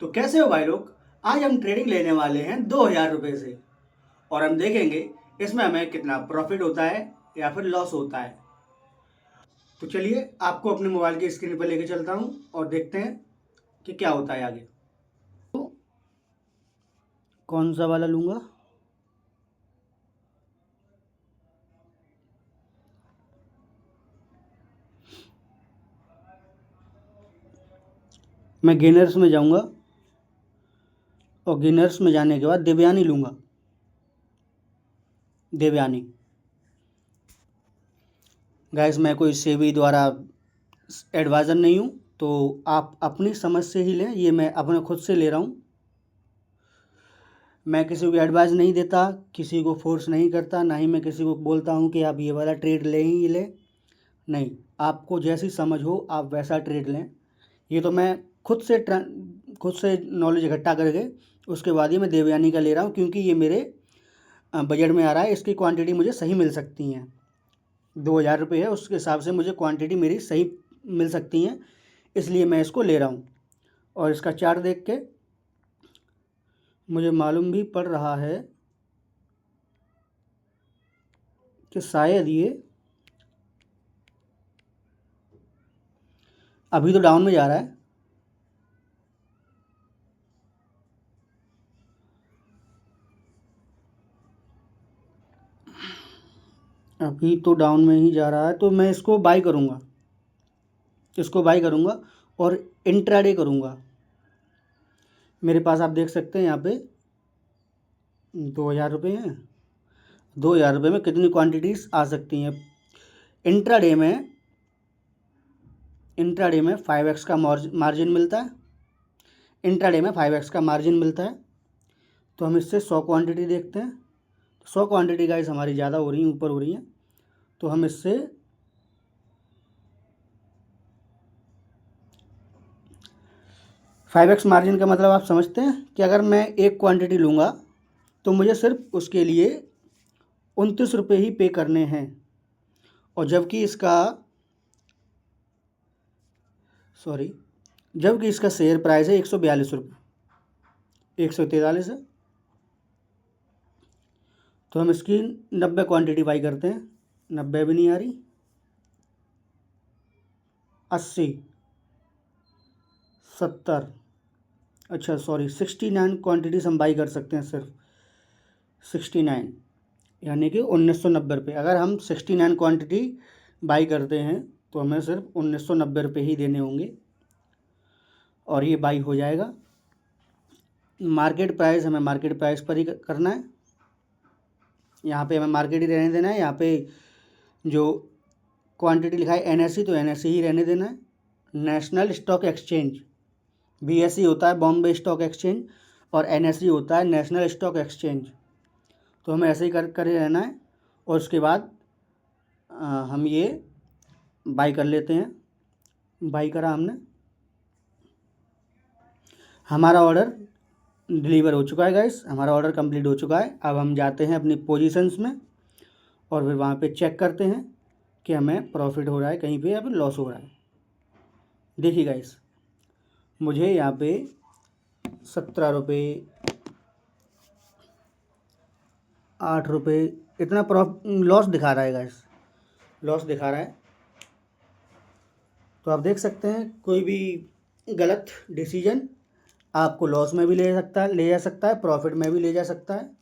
तो कैसे हो भाई लोग। आज हम ट्रेडिंग लेने वाले हैं 2000 रुपये से और हम देखेंगे इसमें हमें कितना प्रॉफिट होता है या फिर लॉस होता है। तो चलिए आपको अपने मोबाइल की स्क्रीन पर लेके चलता हूँ और देखते हैं कि क्या होता है आगे। तो कौन सा वाला लूँगा? मैं गेनर्स में जाऊँगा और गेनर्स में जाने के बाद देवयानी लूँगा। देवयानी गाइस, मैं कोई सेबी द्वारा एडवाइज़र नहीं हूँ, तो आप अपनी समझ से ही लें। ये मैं अपने खुद से ले रहा हूँ। मैं किसी को एडवाइस नहीं देता, किसी को फोर्स नहीं करता, ना ही मैं किसी को बोलता हूँ कि आप ये वाला ट्रेड लें ही लें। नहीं, आपको जैसी समझ हो आप वैसा ट्रेड लें। ये तो मैं खुद से नॉलेज इकट्ठा करके उसके बाद ही मैं देवयानी का ले रहा हूँ, क्योंकि ये मेरे बजट में आ रहा है। इसकी क्वांटिटी मुझे सही मिल सकती हैं। 2000 रुपये है, उसके हिसाब से मुझे क्वांटिटी मेरी सही मिल सकती हैं, इसलिए मैं इसको ले रहा हूँ। और इसका चार्ट देख के मुझे मालूम भी पड़ रहा है कि शायद ये अभी तो डाउन में जा रहा है। अभी तो डाउन में ही जा रहा है, तो मैं इसको बाई करूँगा, और इंट्राडे करूँगा। मेरे पास आप देख सकते हैं यहाँ पे 2000 रुपये हैं। 2000 रुपये में कितनी क्वांटिटीज़ आ सकती हैं। इंट्राडे में 5x का मार्जिन मिलता है। इंट्राडे में 5x का मार्जिन मिलता है। तो हम इससे 100 क्वांटिटी देखते हैं। 100 क्वांटिटी गाइस हमारी ज़्यादा हो रही हैं, ऊपर हो रही हैं, तो हम इससे 5x मार्जिन का मतलब आप समझते हैं कि अगर मैं एक क्वांटिटी लूँगा तो मुझे सिर्फ उसके लिए 29 रुपये ही पे करने हैं, और जबकि इसका शेयर प्राइस है 142 रुपये, 143 है। तो हम इसकी 90 क्वांटिटी बाई करते हैं। 90 भी नहीं आ रही, 80, 70, अच्छा सॉरी 69 क्वांटिटीज हम बाई कर सकते हैं, सिर्फ 69, यानी कि 1990 रुपये। अगर हम 69 क्वांटिटी बाई करते हैं तो हमें सिर्फ 1990 रुपये ही देने होंगे, और ये बाई हो जाएगा। मार्केट प्राइस हमें मार्केट प्राइस पर ही करना है। यहाँ पे हमें मार्केट ही रहने देना है। यहाँ पे जो क्वांटिटी लिखा है NSE, तो NSE ही रहने देना है। नेशनल स्टॉक एक्सचेंज, BSE होता है बॉम्बे स्टॉक एक्सचेंज, और NSE होता है नेशनल स्टॉक एक्सचेंज। तो हमें ऐसे ही करे रहना है, और उसके बाद हम ये बाई कर लेते हैं। बाई करा हमने, हमारा ऑर्डर डिलीवर हो चुका है गाइस, हमारा ऑर्डर कंप्लीट हो चुका है। अब हम जाते हैं अपनी पोजीशंस में और फिर वहाँ पे चेक करते हैं कि हमें प्रॉफिट हो रहा है कहीं पे या फिर लॉस हो रहा है। देखिए गाइस, मुझे यहाँ पे 17 रुपये, 8 रुपये इतना लॉस दिखा रहा है गाइस, लॉस दिखा रहा है। तो आप देख सकते हैं कोई भी गलत डिसीजन आपको लॉस में भी ले जा सकता है, प्रॉफिट में भी ले जा सकता है।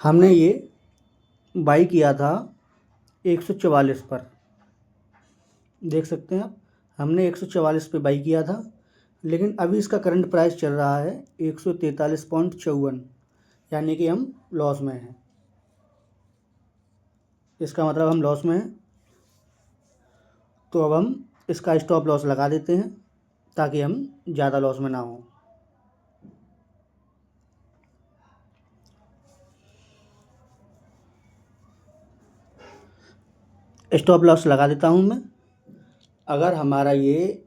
हमने ये बाई किया था 144 पर, देख सकते हैं आप, हमने 144 पे बाई किया था, लेकिन अभी इसका करंट प्राइस चल रहा है 143.54, यानी कि हम लॉस में हैं। इसका मतलब हम लॉस में हैं। तो अब हम इसका स्टॉप लॉस लगा देते हैं ताकि हम ज़्यादा लॉस में ना हों। स्टॉप लॉस लगा देता हूँ मैं। अगर हमारा ये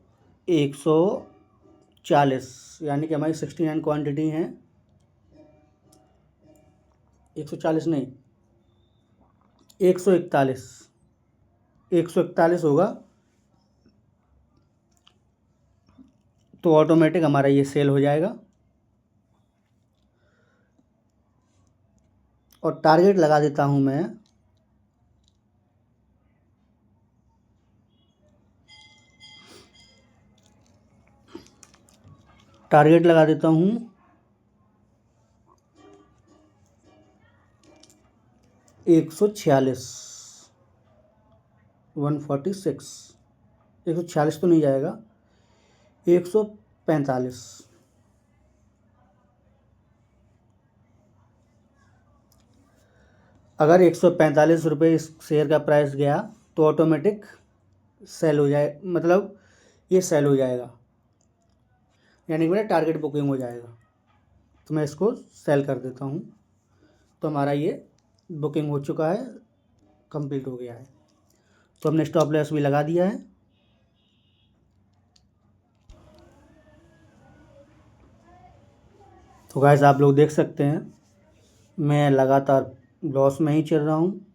140, यानी कि हमारी 69 क्वांटिटी हैं, 140 नहीं, 141, 141 होगा तो ऑटोमेटिक हमारा ये सेल हो जाएगा। और टारगेट लगा देता हूँ मैं 146, 146, 146 तो नहीं जाएगा, 145। अगर 145 रुपये इस शेयर का प्राइस गया तो ऑटोमेटिक सेल हो जाए, मतलब ये सेल हो जाएगा, यानी कि मेरा टारगेट बुकिंग हो जाएगा। तो मैं इसको सेल कर देता हूँ, तो हमारा ये बुकिंग हो चुका है, कंप्लीट हो गया है। तो हमने स्टॉप लॉस भी लगा दिया है। तो गाइस आप लोग देख सकते हैं मैं लगातार लॉस में ही चल रहा हूँ,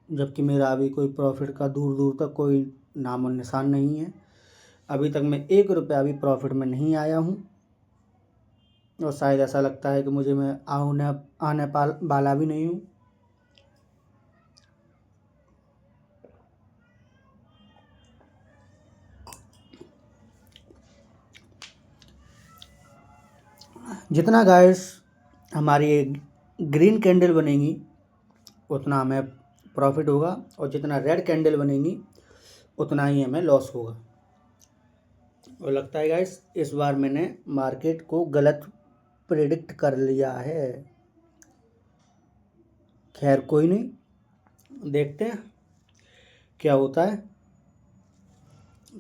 जबकि मेरा अभी कोई प्रॉफिट का दूर दूर तक कोई नामो निशान नहीं है। अभी तक मैं 1 रुपया भी प्रॉफिट में नहीं आया हूँ, और शायद ऐसा लगता है कि मुझे मैं आने वाला भी नहीं हूँ। जितना गाइस हमारी ग्रीन कैंडल बनेगी उतना हमें प्रॉफिट होगा, और जितना रेड कैंडल बनेगी उतना ही हमें लॉस होगा। और लगता है गाइस इस बार मैंने मार्केट को गलत प्रेडिक्ट कर लिया है। खैर कोई नहीं, देखते हैं क्या होता है।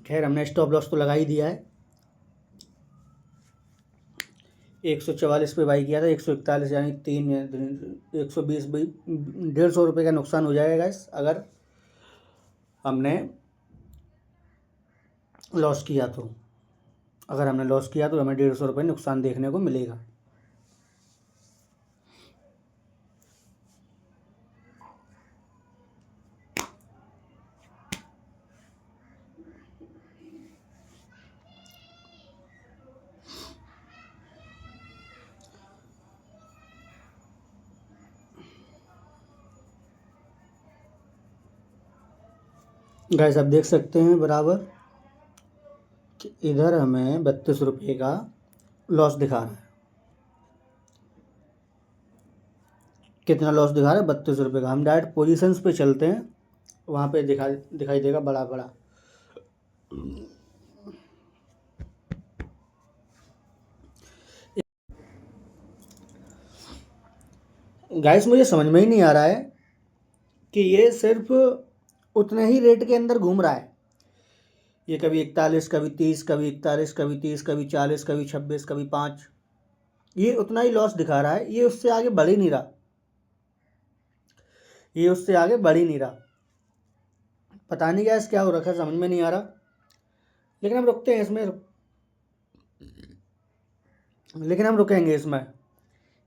खैर हमने स्टॉप लॉस तो लगा ही दिया है। 144 पे बाई किया था, 141 यानी 120 भी 150 रुपये का नुकसान हो जाएगा इस, अगर हमने लॉस किया तो। अगर हमने लॉस किया तो हमें 150 रुपये नुकसान देखने को मिलेगा। गाइस आप देख सकते हैं बराबर कि इधर हमें 32 रुपये का लॉस दिखा रहा है। कितना लॉस दिखा रहा है? 32 रुपये का। हम डायरेक्ट पोजीशंस पे चलते हैं, वहाँ पे दिखाई देगा बड़ा बड़ा। गाइस मुझे समझ में ही नहीं आ रहा है कि ये सिर्फ उतने ही रेट के अंदर घूम रहा है। ये कभी 41, कभी 30, कभी 41, कभी 30, कभी 40, कभी 26, कभी 5, ये उतना ही लॉस दिखा रहा है। ये उससे आगे बढ़ ही नहीं रहा, ये उससे आगे बढ़ ही नहीं रहा। पता नहीं गैस क्या हो रखा है, समझ में नहीं आ रहा। लेकिन हम रुकते हैं इसमें, लेकिन हम रुकेंगे इसमें,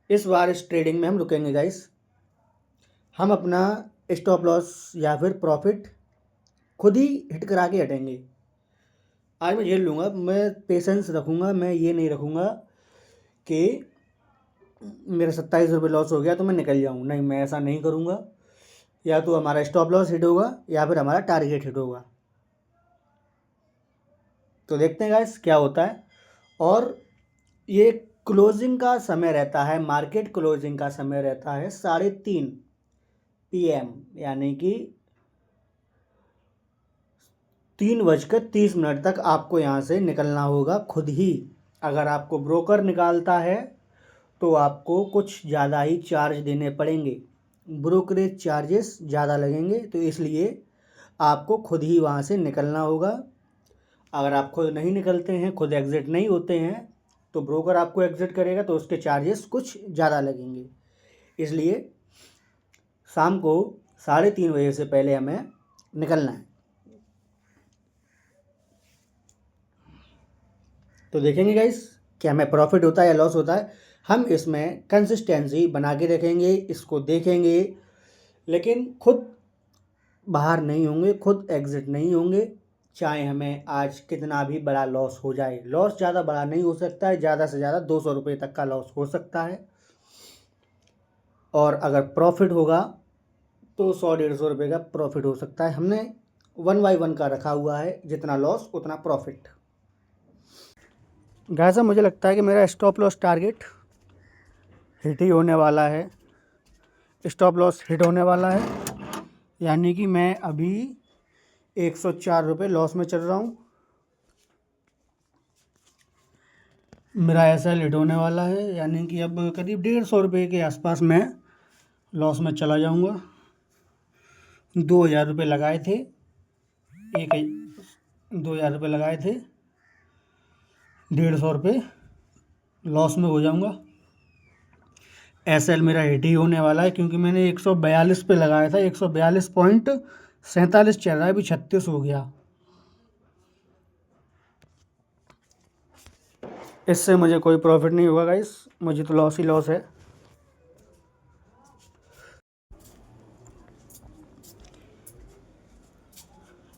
इस बार इस ट्रेडिंग में हम रुकेंगे गाइस। हम अपना स्टॉप लॉस या फिर प्रॉफिट खुद ही हिट करा के हटेंगे। आज मैं झेल लूँगा, मैं पेशेंस रखूँगा। मैं ये नहीं रखूँगा कि मेरा 27 रुपये लॉस हो गया तो मैं निकल जाऊँ, नहीं, मैं ऐसा नहीं करूँगा। या तो हमारा स्टॉप लॉस हिट होगा या फिर हमारा टारगेट हिट होगा। तो देखते हैं गाइस क्या होता है। और ये क्लोजिंग का समय रहता है, मार्केट क्लोजिंग का समय रहता है 3:30 PM, यानी कि 3:30 तक आपको यहाँ से निकलना होगा खुद ही। अगर आपको ब्रोकर निकालता है तो आपको कुछ ज़्यादा ही चार्ज देने पड़ेंगे, ब्रोकरेज चार्जेस ज़्यादा लगेंगे, तो इसलिए आपको खुद ही वहाँ से निकलना होगा। अगर आप खुद नहीं निकलते हैं, खुद एग्ज़िट नहीं होते हैं, तो ब्रोकर आपको एग्ज़िट करेगा तो उसके चार्जेस कुछ ज़्यादा लगेंगे। इसलिए शाम को 3:30 बजे से पहले हमें निकलना है। तो देखेंगे गाइस कि हमें प्रॉफिट होता है या लॉस होता है। हम इसमें कंसिस्टेंसी बना के रखेंगे, इसको देखेंगे, लेकिन खुद बाहर नहीं होंगे, खुद एग्ज़िट नहीं होंगे, चाहे हमें आज कितना भी बड़ा लॉस हो जाए। लॉस ज़्यादा बड़ा नहीं हो सकता है, ज़्यादा से ज़्यादा 200 रुपये तक का लॉस हो सकता है, और अगर प्रॉफिट होगा तो 100-150 रुपये का प्रॉफिट हो सकता है। हमने 1 बाई 1 का रखा हुआ है, जितना लॉस उतना प्रॉफिट। गाइस मुझे लगता है कि मेरा स्टॉप लॉस टारगेट हिट ही होने वाला है, स्टॉप लॉस हिट होने वाला है, यानी कि मैं अभी 104 रुपये लॉस में चल रहा हूँ। मेरा ऐसा हिट होने वाला है, यानी कि अब करीब 150 रुपये के आसपास मैं लॉस में चला जाऊँगा। 2000 रुपये लगाए थे, 2000 रुपये लगाए थे, 150 रुपये लॉस में हो जाऊँगा। एसएल मेरा हिट ही होने वाला है, क्योंकि मैंने 142 पे लगाया था, 142.47 चल रहा है, अभी 36 हो गया। इससे मुझे कोई प्रॉफिट नहीं होगा गाइस, मुझे तो लॉस ही लॉस है।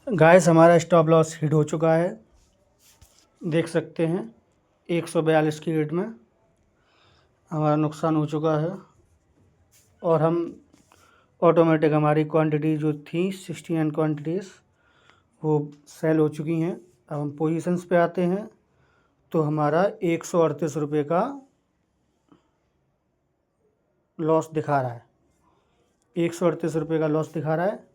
गाइस हमारा स्टॉप लॉस हिट हो चुका है, देख सकते हैं 142 की रेट में हमारा नुकसान हो चुका है, और हम ऑटोमेटिक हमारी क्वांटिटी जो थी 69 क्वांटिटीज़ वो सेल हो चुकी हैं। अब हम पोजीशंस पे आते हैं, तो हमारा 138 रुपये का लॉस दिखा रहा है, 138 रुपये का लॉस दिखा रहा है।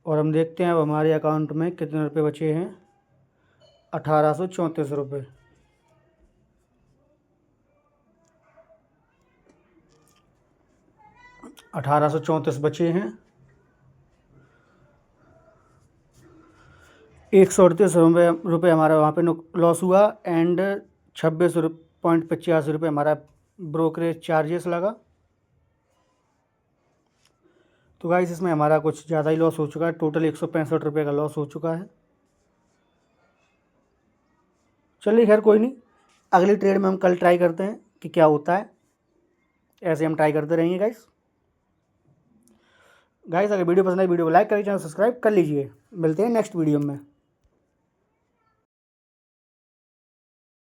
और हम देखते हैं अब हमारे अकाउंट में कितने रुपए बचे हैं, 1834 रुपये। 1834 बचे हैं। 138 रुपये हमारा वहाँ पे लॉस हुआ, एंड 26.85 रुपये हमारा ब्रोकरेज चार्जेस लगा। तो गाइस इसमें हमारा कुछ ज़्यादा ही लॉस हो चुका है, टोटल 165 रुपये का लॉस हो चुका है। चलिए खैर कोई नहीं, अगली ट्रेड में हम कल ट्राई करते हैं कि क्या होता है, ऐसे हम ट्राई करते रहेंगे गाइस। अगर वीडियो पसंद आई वीडियो को लाइक करिए, चैनल सब्सक्राइब कर लीजिए। मिलते हैं नेक्स्ट वीडियो में।